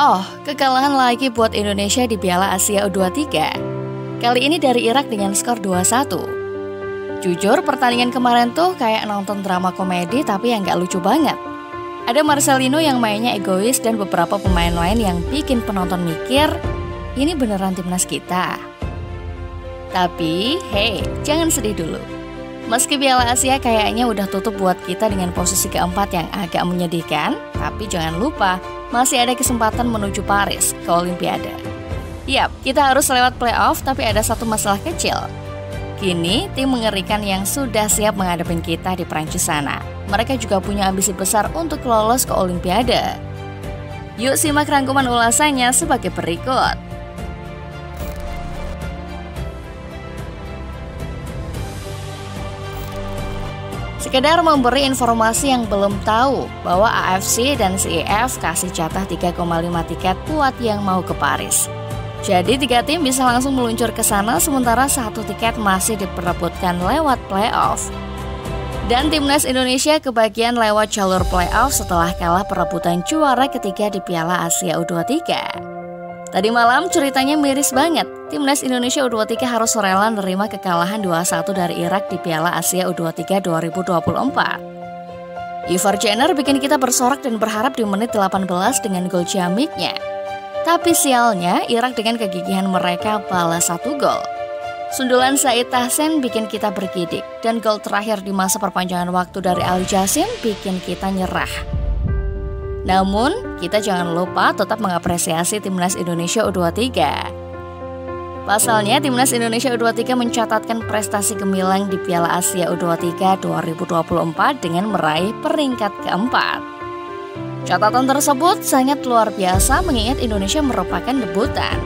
Oh, kekalahan lagi buat Indonesia di Piala Asia U23. Kali ini dari Irak dengan skor 2-1. Jujur, pertandingan kemarin tuh kayak nonton drama komedi tapi yang gak lucu banget. Ada Marcelino yang mainnya egois dan beberapa pemain lain yang bikin penonton mikir, ini beneran timnas kita. Tapi, hey, jangan sedih dulu. Meski Piala Asia kayaknya udah tutup buat kita dengan posisi keempat yang agak menyedihkan, tapi jangan lupa, masih ada kesempatan menuju Paris ke Olimpiade. Yap, kita harus lewat playoff, tapi ada satu masalah kecil. Kini, tim mengerikan yang sudah siap menghadapi kita di Prancis sana. Mereka juga punya ambisi besar untuk lolos ke Olimpiade. Yuk simak rangkuman ulasannya sebagai berikut. Sekedar memberi informasi yang belum tahu bahwa AFC dan CEF kasih jatah 3,5 tiket buat yang mau ke Paris. Jadi 3 tim bisa langsung meluncur ke sana sementara 1 tiket masih diperebutkan lewat playoff. Dan timnas Indonesia kebagian lewat jalur playoff setelah kalah perebutan juara ketiga di Piala Asia U23. Tadi malam ceritanya miris banget. Timnas Indonesia U23 harus rela nerima kekalahan 2-1 dari Irak di Piala Asia U23 2024. Ivar Jenner bikin kita bersorak dan berharap di menit 18 dengan gol ciamiknya. Tapi sialnya, Irak dengan kegigihan mereka balas 1 gol. Sundulan Said Tahsen bikin kita bergidik, dan gol terakhir di masa perpanjangan waktu dari Ali Jassim bikin kita nyerah. Namun, kita jangan lupa tetap mengapresiasi timnas Indonesia U23. Pasalnya, timnas Indonesia U23 mencatatkan prestasi gemilang di Piala Asia U23 2024 dengan meraih peringkat keempat. Catatan tersebut sangat luar biasa mengingat Indonesia merupakan debutan.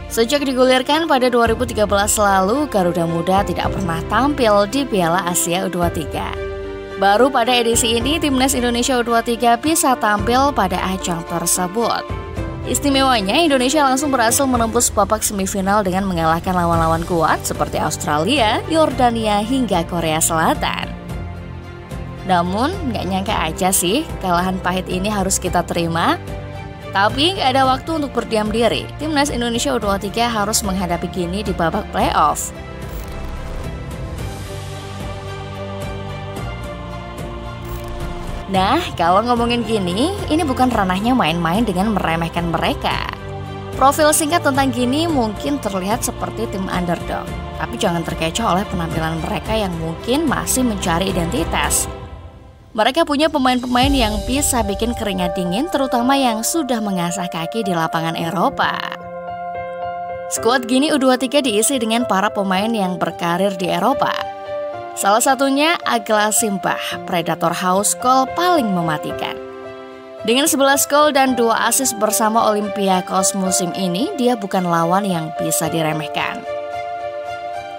Sejak digulirkan pada 2013 lalu, Garuda Muda tidak pernah tampil di Piala Asia U23. Baru pada edisi ini, timnas Indonesia U23 bisa tampil pada ajang tersebut. Istimewanya, Indonesia langsung berhasil menembus babak semifinal dengan mengalahkan lawan-lawan kuat seperti Australia, Yordania, hingga Korea Selatan. Namun, nggak nyangka aja sih, kekalahan pahit ini harus kita terima. Tapi nggak ada waktu untuk berdiam diri. Timnas Indonesia U23 harus menghadapi Gini di babak playoff. Nah, kalau ngomongin Gini, ini bukan ranahnya main-main dengan meremehkan mereka. Profil singkat tentang Gini mungkin terlihat seperti tim underdog, tapi jangan terkecoh oleh penampilan mereka yang mungkin masih mencari identitas. Mereka punya pemain-pemain yang bisa bikin keringat dingin, terutama yang sudah mengasah kaki di lapangan Eropa. Skuad Gini U23 diisi dengan para pemain yang berkarir di Eropa. Salah satunya Agla Simpah, predator house call paling mematikan. Dengan 11 gol dan 2 assist bersama Olympiakos musim ini, dia bukan lawan yang bisa diremehkan.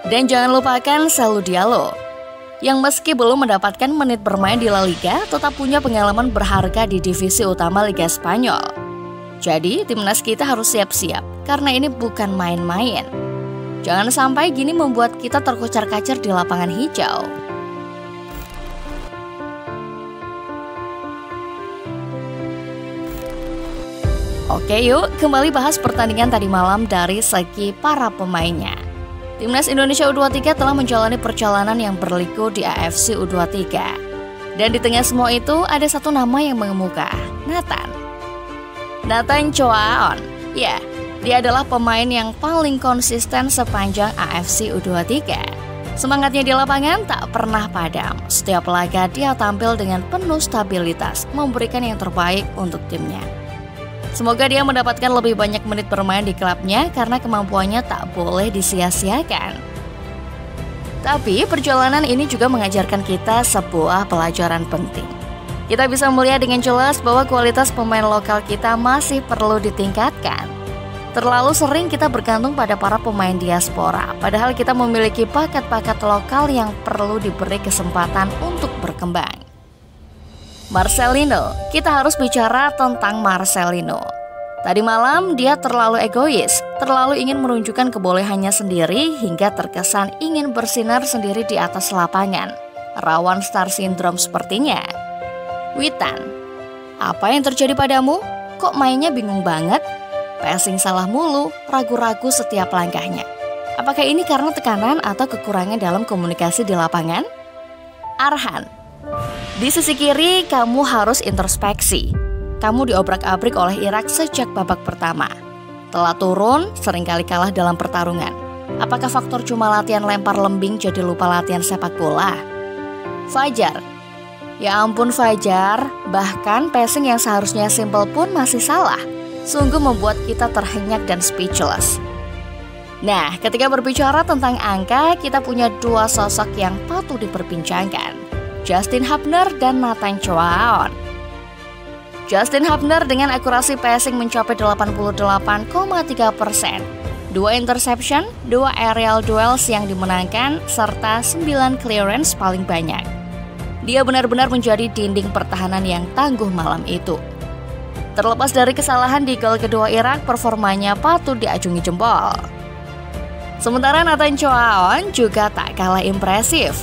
Dan jangan lupakan Salou Diallo, yang meski belum mendapatkan menit bermain di La Liga, tetap punya pengalaman berharga di divisi utama Liga Spanyol. Jadi, timnas kita harus siap-siap, karena ini bukan main-main. Jangan sampai Gini membuat kita terkocar-kacir di lapangan hijau. Oke yuk, kembali bahas pertandingan tadi malam dari segi para pemainnya. Timnas Indonesia U23 telah menjalani perjalanan yang berliku di AFC U23. Dan di tengah semua itu ada satu nama yang mengemuka, Nathan Choaon. Ya, dia adalah pemain yang paling konsisten sepanjang AFC U23. Semangatnya di lapangan tak pernah padam. Setiap laga dia tampil dengan penuh stabilitas, memberikan yang terbaik untuk timnya. Semoga dia mendapatkan lebih banyak menit bermain di klubnya karena kemampuannya tak boleh disia-siakan. Tapi perjalanan ini juga mengajarkan kita sebuah pelajaran penting. Kita bisa melihat dengan jelas bahwa kualitas pemain lokal kita masih perlu ditingkatkan. Terlalu sering kita bergantung pada para pemain diaspora, padahal kita memiliki bakat-bakat lokal yang perlu diberi kesempatan untuk berkembang. Marcelino, kita harus bicara tentang Marcelino. Tadi malam dia terlalu egois, terlalu ingin menunjukkan kebolehannya sendiri hingga terkesan ingin bersinar sendiri di atas lapangan. Rawan star syndrome sepertinya. Witan, apa yang terjadi padamu? Kok mainnya bingung banget? Passing salah mulu, ragu-ragu setiap langkahnya. Apakah ini karena tekanan atau kekurangan dalam komunikasi di lapangan? Arhan, di sisi kiri kamu harus introspeksi. Kamu diobrak-abrik oleh Irak sejak babak pertama. Telah turun, seringkali kalah dalam pertarungan. Apakah faktor cuma latihan lempar lembing jadi lupa latihan sepak bola? Fajar, ya ampun Fajar, bahkan passing yang seharusnya simple pun masih salah. Sungguh membuat kita terhenyak dan speechless. Nah, ketika berbicara tentang angka, kita punya dua sosok yang patut diperbincangkan, Justin Hubner dan Nathan Choaon. Justin Hubner dengan akurasi passing mencapai 88,3%, 2 interception, 2 aerial duels yang dimenangkan, serta 9 clearance paling banyak. Dia benar-benar menjadi dinding pertahanan yang tangguh malam itu. Terlepas dari kesalahan di gol kedua Irak, performanya patut diacungi jempol. Sementara Nathan Choaon juga tak kalah impresif.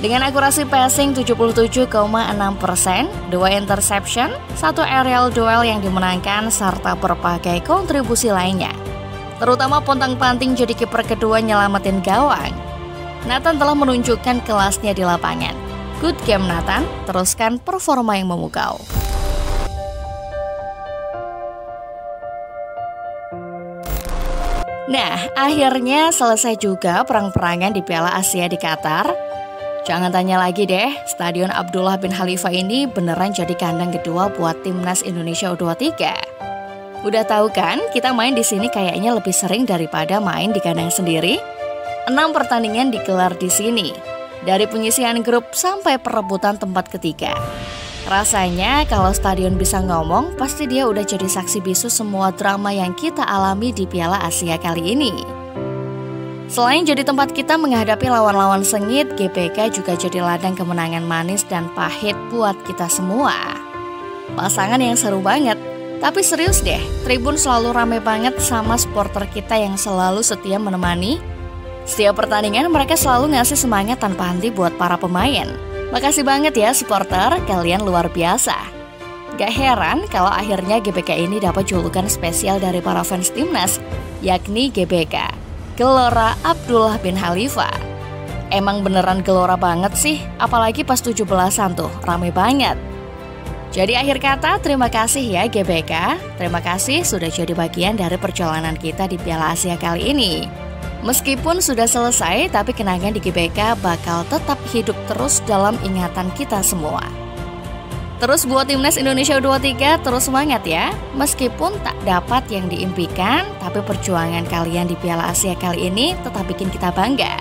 Dengan akurasi passing 77,6%, 2 interception, 1 aerial duel yang dimenangkan, serta berbagai kontribusi lainnya. Terutama pontang-panting jadi kiper kedua nyelamatin gawang. Nathan telah menunjukkan kelasnya di lapangan. Good game Nathan, teruskan performa yang memukau. Nah, akhirnya selesai juga perang-perangan di Piala Asia di Qatar. Jangan tanya lagi deh, Stadion Abdullah bin Khalifa ini beneran jadi kandang kedua buat Timnas Indonesia U23. Udah tahu kan, kita main di sini kayaknya lebih sering daripada main di kandang sendiri. 6 pertandingan digelar di sini, dari penyisihan grup sampai perebutan tempat ketiga. Rasanya kalau stadion bisa ngomong, pasti dia udah jadi saksi bisu semua drama yang kita alami di Piala Asia kali ini. Selain jadi tempat kita menghadapi lawan-lawan sengit, GBK juga jadi ladang kemenangan manis dan pahit buat kita semua. Pasangan yang seru banget. Tapi serius deh, tribun selalu rame banget sama supporter kita yang selalu setia menemani. Setiap pertandingan mereka selalu ngasih semangat tanpa henti buat para pemain. Makasih banget ya supporter, kalian luar biasa. Gak heran kalau akhirnya GBK ini dapat julukan spesial dari para fans timnas, yakni GBK, Gelora Abdullah bin Khalifa. Emang beneran gelora banget sih, apalagi pas 17-an tuh, rame banget. Jadi akhir kata, terima kasih ya GBK. Terima kasih sudah jadi bagian dari perjalanan kita di Piala Asia kali ini. Meskipun sudah selesai, tapi kenangan di GBK bakal tetap hidup terus dalam ingatan kita semua. Terus buat Timnas Indonesia U23 terus semangat ya. Meskipun tak dapat yang diimpikan, tapi perjuangan kalian di Piala Asia kali ini tetap bikin kita bangga.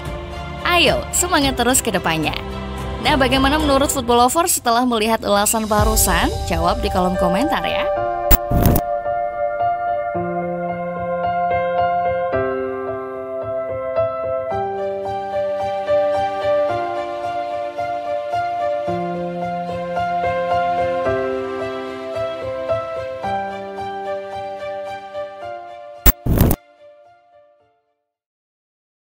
Ayo, semangat terus ke depannya. Nah, bagaimana menurut Football Lover setelah melihat ulasan barusan? Jawab di kolom komentar ya.